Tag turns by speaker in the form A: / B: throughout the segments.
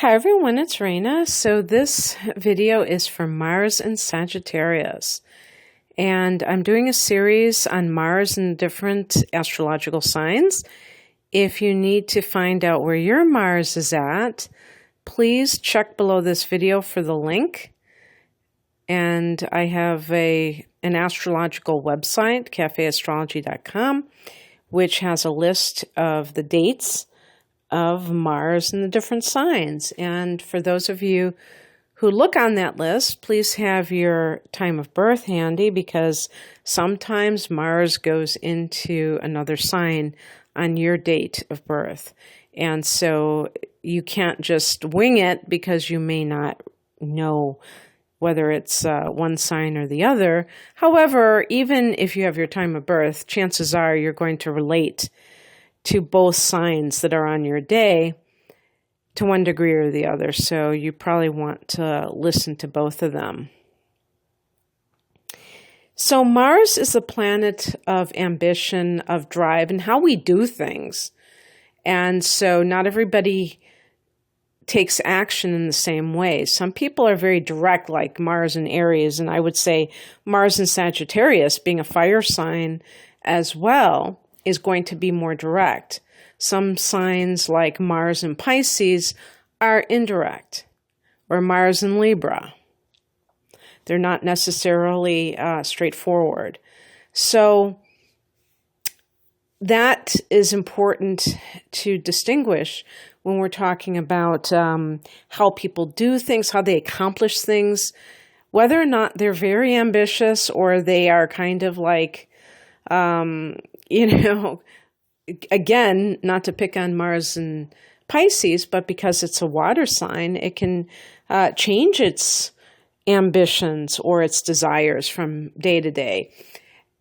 A: Hi everyone, it's Raina. So this video is for Mars and Sagittarius. And I'm doing a series on Mars and different astrological signs. If you need to find out where your Mars is at, please check below this video for the link. And I have an astrological website, cafeastrology.com, which has a list of the dates of Mars and the different signs. And for those of you who look on that list, please have your time of birth handy, because sometimes Mars goes into another sign on your date of birth. And so you can't just wing it, because you may not know whether it's one sign or the other. However, even if you have your time of birth, chances are you're going to relate to both signs that are on your day to one degree or the other. So you probably want to listen to both of them. So Mars is a planet of ambition, of drive, and how we do things. And so not everybody takes action in the same way. Some people are very direct, like Mars in Aries, and I would say Mars in Sagittarius, being a fire sign as well, is going to be more direct. Some signs like Mars in Pisces are indirect, or Mars in Libra. They're not necessarily straightforward. So that is important to distinguish when we're talking about how people do things, how they accomplish things, whether or not they're very ambitious or they are kind of like, again, not to pick on Mars and Pisces, but because it's a water sign, it can change its ambitions or its desires from day to day.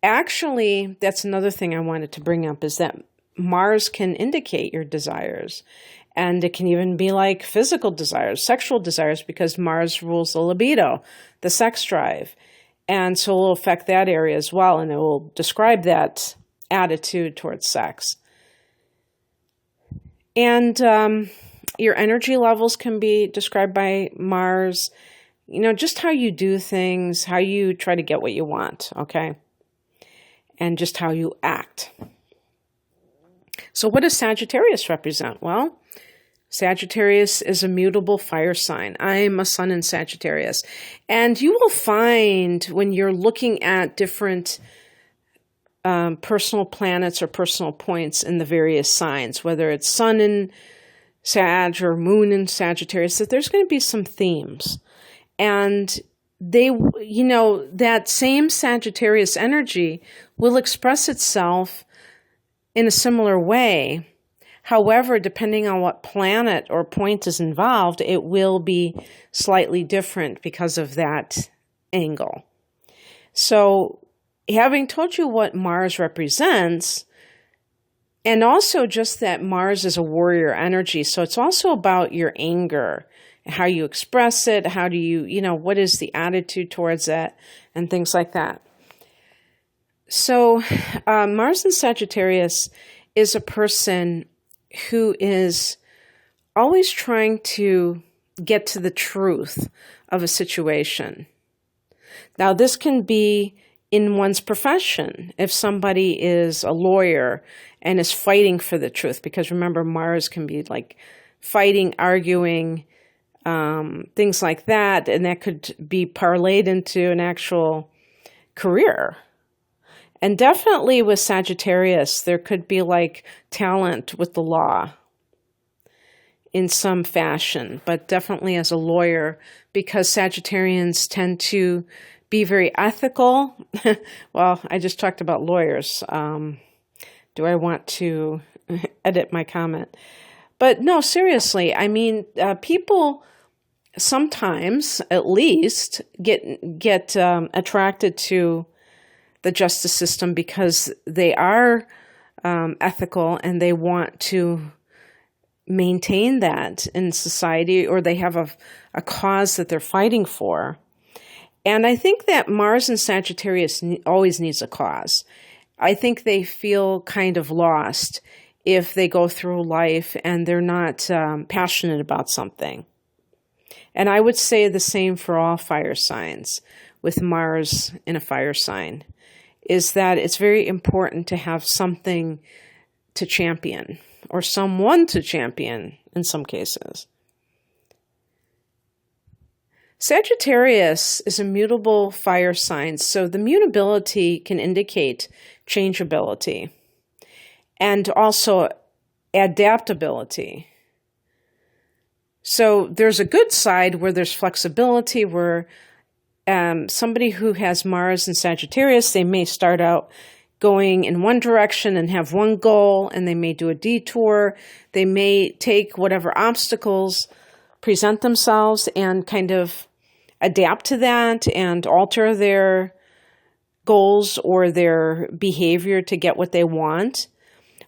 A: Actually, that's another thing I wanted to bring up, is that Mars can indicate your desires. And it can even be like physical desires, sexual desires, because Mars rules the libido, the sex drive. And so it will affect that area as well, and it will describe that attitude towards sex. And your energy levels can be described by Mars, just how you do things, how you try to get what you want, okay? And just how you act. So what does Sagittarius represent? Well, Sagittarius is a mutable fire sign. I'm a sun in Sagittarius. And you will find when you're looking at different personal planets or personal points in the various signs, whether it's sun in Sag or moon in Sagittarius, that there's going to be some themes. And that same Sagittarius energy will express itself in a similar way. However, depending on what planet or point is involved, it will be slightly different because of that angle. So, having told you what Mars represents, and also just that Mars is a warrior energy, so it's also about your anger, how you express it, how do you, what is the attitude towards it, and things like that. So, Mars in Sagittarius is a person who is always trying to get to the truth of a situation. Now, this can be in one's profession. If somebody is a lawyer and is fighting for the truth, because remember, Mars can be like fighting, arguing, things like that, and that could be parlayed into an actual career. And definitely with Sagittarius, there could be like talent with the law in some fashion, but definitely as a lawyer, because Sagittarians tend to be very ethical. Well, I just talked about lawyers. Do I want to edit my comment? But no, seriously, I mean, people sometimes, at least, get attracted to the justice system because they are ethical and they want to maintain that in society, or they have a cause that they're fighting for. And I think that Mars and Sagittarius always needs a cause. I think they feel kind of lost if they go through life and they're not passionate about something. And I would say the same for all fire signs with Mars in a fire sign, is that it's very important to have something to champion, or someone to champion in some cases. Sagittarius is a mutable fire sign, so the mutability can indicate changeability and also adaptability. So there's a good side where there's flexibility, where somebody who has Mars in Sagittarius, they may start out going in one direction and have one goal, and they may do a detour. They may take whatever obstacles present themselves and kind of adapt to that and alter their goals or their behavior to get what they want.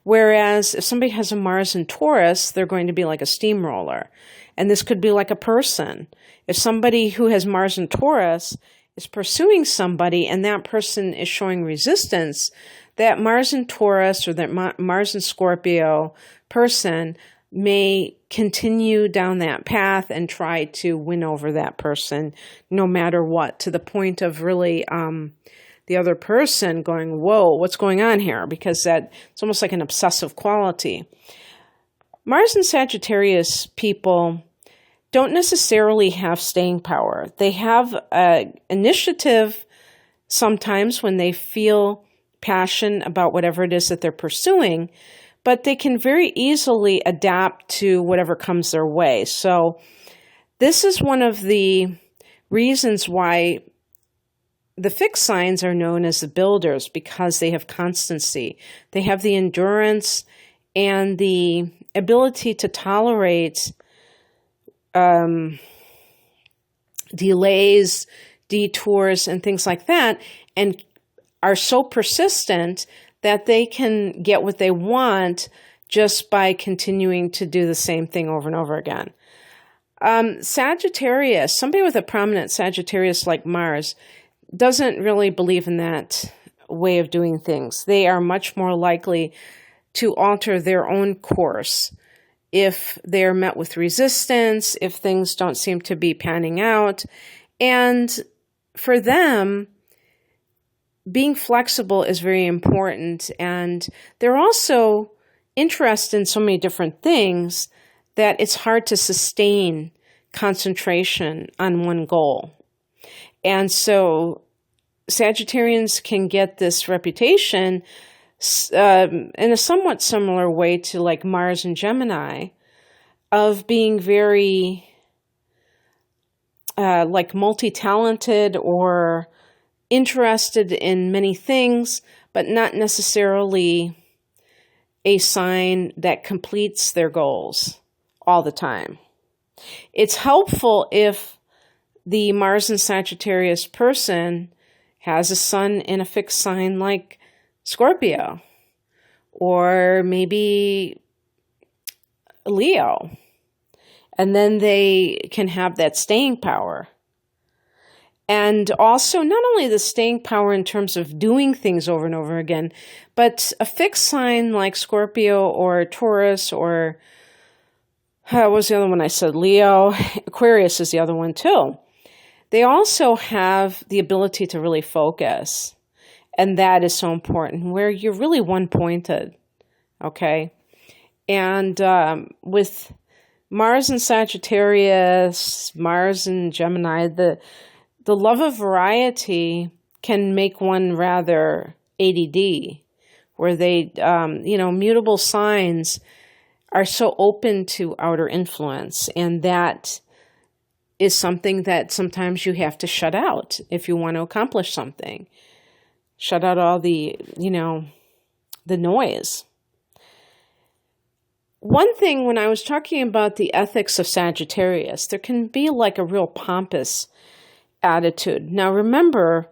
A: Whereas if somebody has a Mars in Taurus, they're going to be like a steamroller. And this could be like a person. If somebody who has Mars in Taurus is pursuing somebody and that person is showing resistance, that Mars in Taurus or that Mars in Scorpio person may continue down that path and try to win over that person no matter what, to the point of really the other person going, whoa, what's going on here? Because it's almost like an obsessive quality. Mars and Sagittarius people don't necessarily have staying power. They have initiative sometimes when they feel passion about whatever it is that they're pursuing, but they can very easily adapt to whatever comes their way. So this is one of the reasons why the fixed signs are known as the builders, because they have constancy. They have the endurance and the ability to tolerate delays, detours, and things like that, and are so persistent that they can get what they want just by continuing to do the same thing over and over again. Sagittarius, somebody with a prominent Sagittarius like Mars, doesn't really believe in that way of doing things. They are much more likely to alter their own course if they're met with resistance, if things don't seem to be panning out. And for them, being flexible is very important. And they're also interested in so many different things that it's hard to sustain concentration on one goal. And so Sagittarians can get this reputation in a somewhat similar way to like Mars and Gemini, of being very like multi-talented or interested in many things, but not necessarily a sign that completes their goals all the time. It's helpful if the Mars and Sagittarius person has a sun in a fixed sign like Scorpio, or maybe Leo, and then they can have that staying power. And also not only the staying power in terms of doing things over and over again, but a fixed sign like Scorpio or Taurus or what was the other one I said? Leo. Aquarius is the other one too. They also have the ability to really focus. And that is so important, where you're really one-pointed, okay? And with Mars and Sagittarius, Mars and Gemini, the love of variety can make one rather ADD, where they, mutable signs are so open to outer influence. And that is something that sometimes you have to shut out if you want to accomplish something. Shut out all the noise. One thing, when I was talking about the ethics of Sagittarius, there can be like a real pompous attitude. Now remember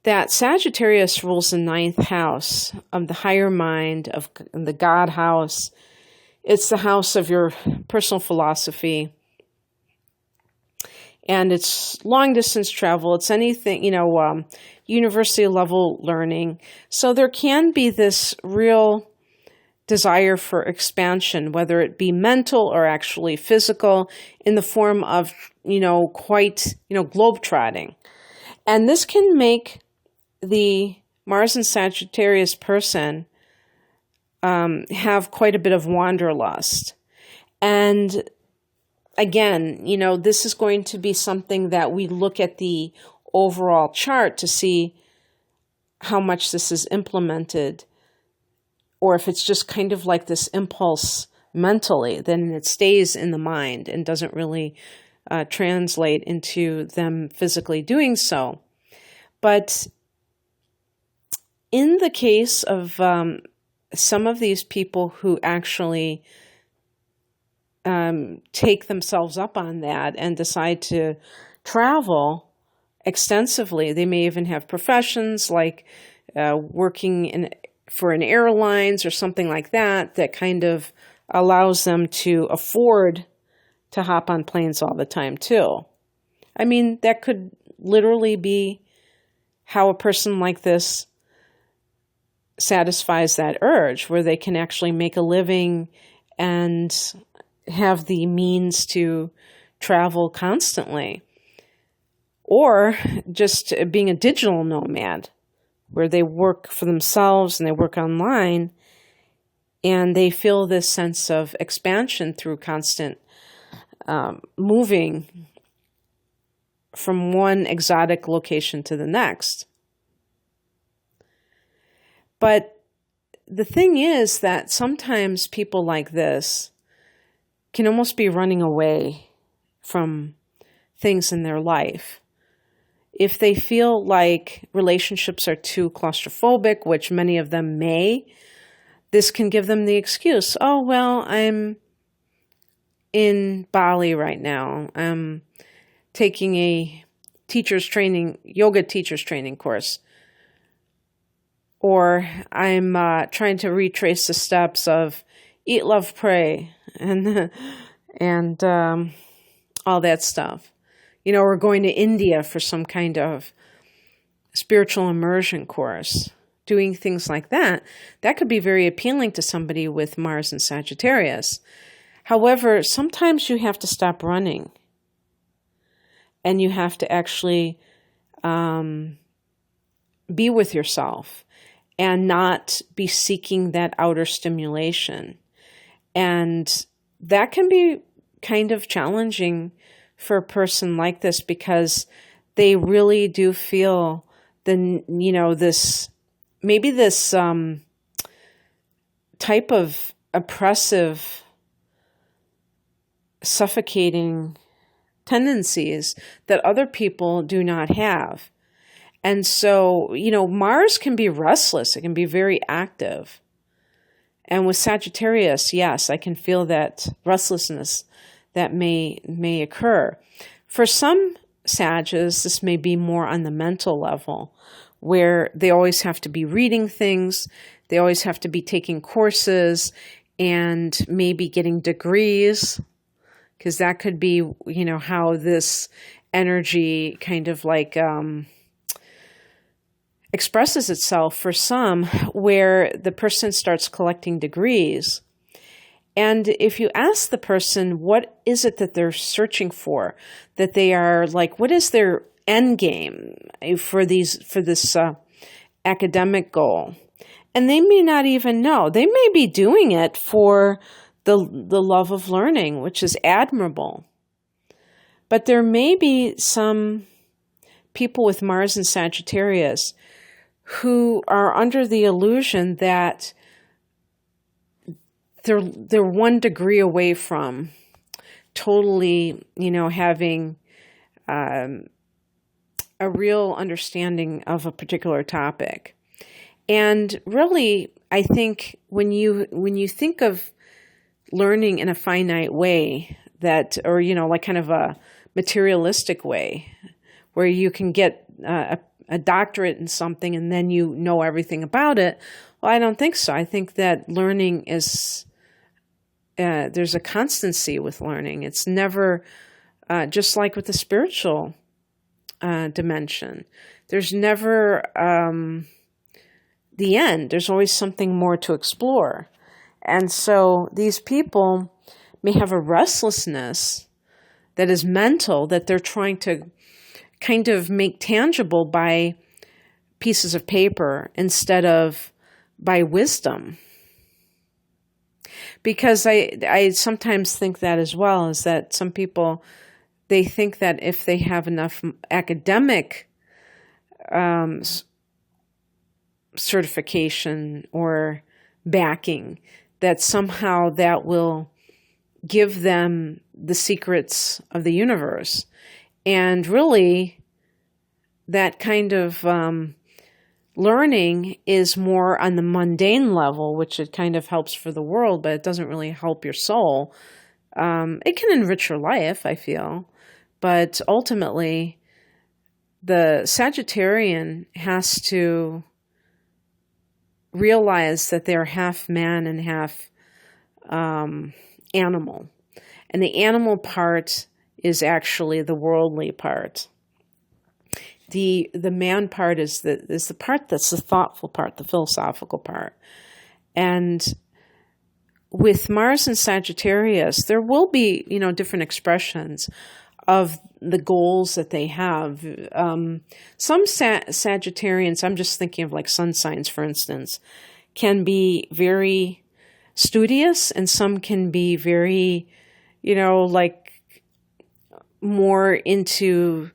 A: that Sagittarius rules the 9th house of the higher mind, of the God house. It's the house of your personal philosophy. And it's long distance travel. It's anything, university level learning. So there can be this real desire for expansion, whether it be mental or actually physical, in the form of, quite, globetrotting. And this can make the Mars and Sagittarius person have quite a bit of wanderlust. And again, this is going to be something that we look at the overall chart to see how much this is implemented, or if it's just kind of like this impulse mentally, then it stays in the mind and doesn't really translate into them physically doing so. But in the case of some of these people who actually take themselves up on that and decide to travel extensively, they may even have professions like working for an airlines or something like that, that kind of allows them to afford to hop on planes all the time too. I mean, that could literally be how a person like this satisfies that urge, where they can actually make a living and have the means to travel constantly. Or just being a digital nomad, where they work for themselves and they work online, and they feel this sense of expansion through constant moving from one exotic location to the next. But the thing is that sometimes people like this can almost be running away from things in their life. If they feel like relationships are too claustrophobic, which many of them may, this can give them the excuse, oh, well, I'm in Bali right now. I'm taking a yoga teacher's training course. Or I'm trying to retrace the steps of Eat, Love, Pray, and all that stuff. Or going to India for some kind of spiritual immersion course, doing things like that. That could be very appealing to somebody with Mars and Sagittarius. However, sometimes you have to stop running, and you have to actually be with yourself and not be seeking that outer stimulation. And that can be kind of challenging for a person like this, because they really do feel this type of oppressive, suffocating tendencies that other people do not have. And so, Mars can be restless. It can be very active. And with Sagittarius, yes, I can feel that restlessness that may occur. For some Sages, this may be more on the mental level, where they always have to be reading things, they always have to be taking courses, and maybe getting degrees, because that could be, how this energy kind of like expresses itself for some, where the person starts collecting degrees. And if you ask the person, what is it that they're searching for, that they are like, what is their end game for this academic goal? And they may not even know. They may be doing it for the love of learning, which is admirable. But there may be some people with Mars and Sagittarius who are under the illusion that they're 1 degree away from totally, having a real understanding of a particular topic. And really, I think when you think of learning in a finite way, or like kind of a materialistic way, where you can get a doctorate in something and then you know everything about it. Well, I don't think so. I think that learning is, there's a constancy with learning. It's never, just like with the spiritual dimension, there's never the end. There's always something more to explore. And so these people may have a restlessness that is mental that they're trying to kind of make tangible by pieces of paper instead of by wisdom. Because I sometimes think that as well, is that some people, they think that if they have enough academic certification or backing, that somehow that will give them the secrets of the universe. And really, that kind of learning is more on the mundane level, which it kind of helps for the world, but it doesn't really help your soul. It can enrich your life, I feel. But ultimately, the Sagittarian has to realize that they're half man and half animal. And the animal part is actually the worldly part. The man part is the part that's the thoughtful part, the philosophical part. And with Mars and Sagittarius, there will be, different expressions of the goals that they have. Some Sagittarians, I'm just thinking of like sun signs, for instance, can be very studious, and some can be very, like more into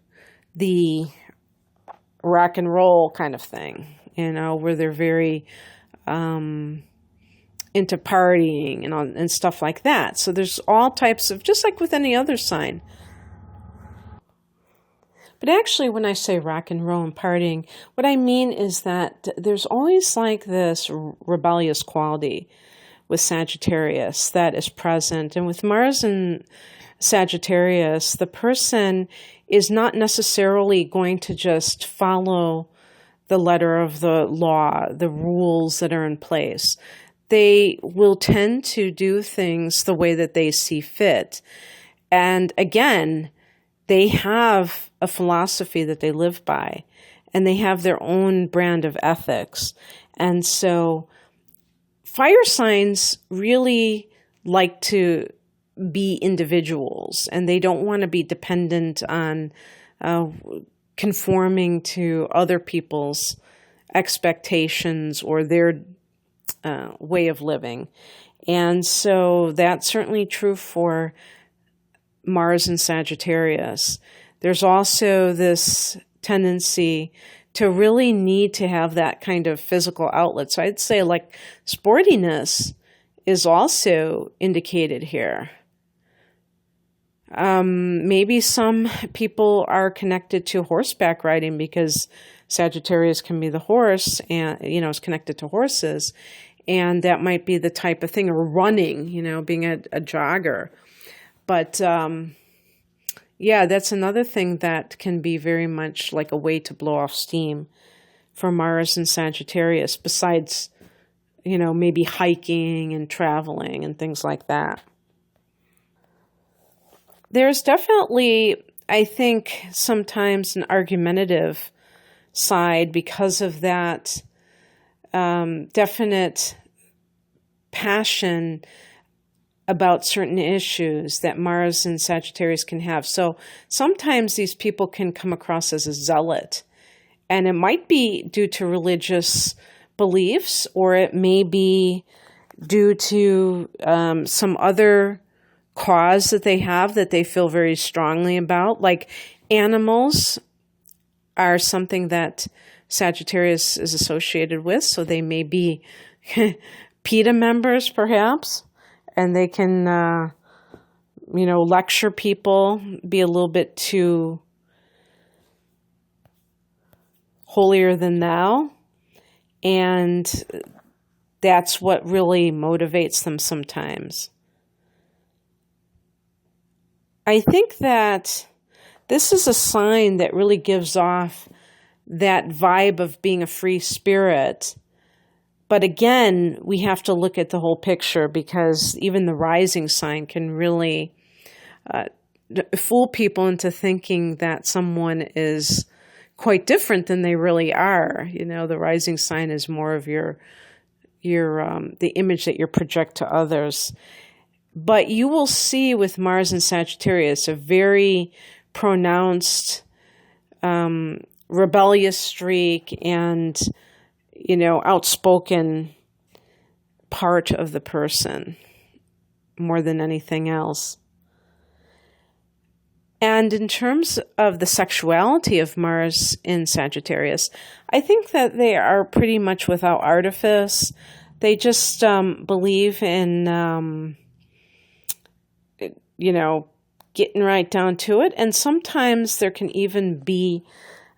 A: the rock and roll kind of thing, where they're very into partying and stuff like that. So there's all types of, just like with any other sign. But actually, when I say rock and roll and partying, what I mean is that there's always like this rebellious quality with Sagittarius that is present. And with Mars and Sagittarius, the person is not necessarily going to just follow the letter of the law, the rules that are in place. They will tend to do things the way that they see fit. And again, they have a philosophy that they live by, and they have their own brand of ethics. And so fire signs really like to be individuals, and they don't want to be dependent on conforming to other people's expectations or their way of living. And so that's certainly true for Mars and Sagittarius. There's also this tendency to really need to have that kind of physical outlet. So I'd say like sportiness is also indicated here. Maybe some people are connected to horseback riding because Sagittarius can be the horse and, is connected to horses. And that might be the type of thing, or running, being a jogger. But, that's another thing that can be very much like a way to blow off steam for Mars and Sagittarius, besides, maybe hiking and traveling and things like that. There's definitely, I think, sometimes an argumentative side because of that definite passion about certain issues that Mars and Sagittarius can have. So sometimes these people can come across as a zealot, and it might be due to religious beliefs, or it may be due to some other cause that they have that they feel very strongly about. Like animals are something that Sagittarius is associated with, so they may be PETA members perhaps, and they can, lecture people, be a little bit too holier than thou, and that's what really motivates them sometimes. I think that this is a sign that really gives off that vibe of being a free spirit. But again, we have to look at the whole picture, because even the rising sign can really fool people into thinking that someone is quite different than they really are. The rising sign is more of your the image that you project to others. But you will see with Mars and Sagittarius a very pronounced rebellious streak and, outspoken part of the person more than anything else. And in terms of the sexuality of Mars in Sagittarius, I think that they are pretty much without artifice. They just believe in, getting right down to it. And sometimes there can even be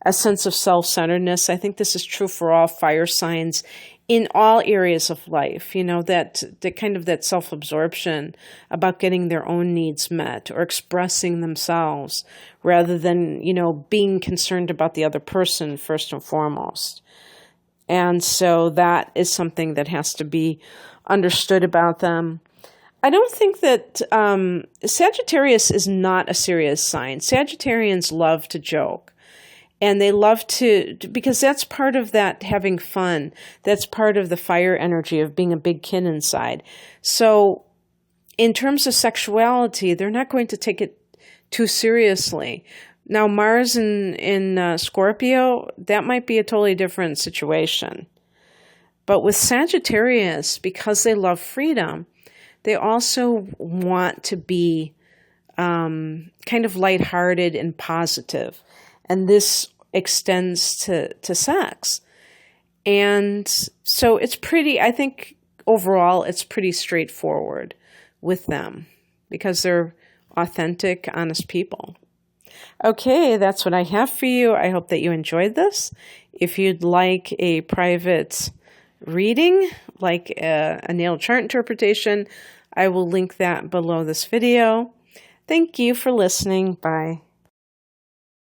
A: a sense of self-centeredness. I think this is true for all fire signs in all areas of life, that kind of that self-absorption about getting their own needs met or expressing themselves rather than, being concerned about the other person first and foremost. And so that is something that has to be understood about them. I don't think that Sagittarius is not a serious sign. Sagittarians love to joke. And they love to, because that's part of that having fun. That's part of the fire energy of being a big kid inside. So in terms of sexuality, they're not going to take it too seriously. Now, Mars in Scorpio, that might be a totally different situation. But with Sagittarius, because they love freedom, they also want to be kind of lighthearted and positive. And this extends to sex. And so it's I think overall, it's pretty straightforward with them because they're authentic, honest people. Okay, that's what I have for you. I hope that you enjoyed this. If you'd like a private reading, like a natal chart interpretation, I will link that below this video. Thank you for listening. Bye.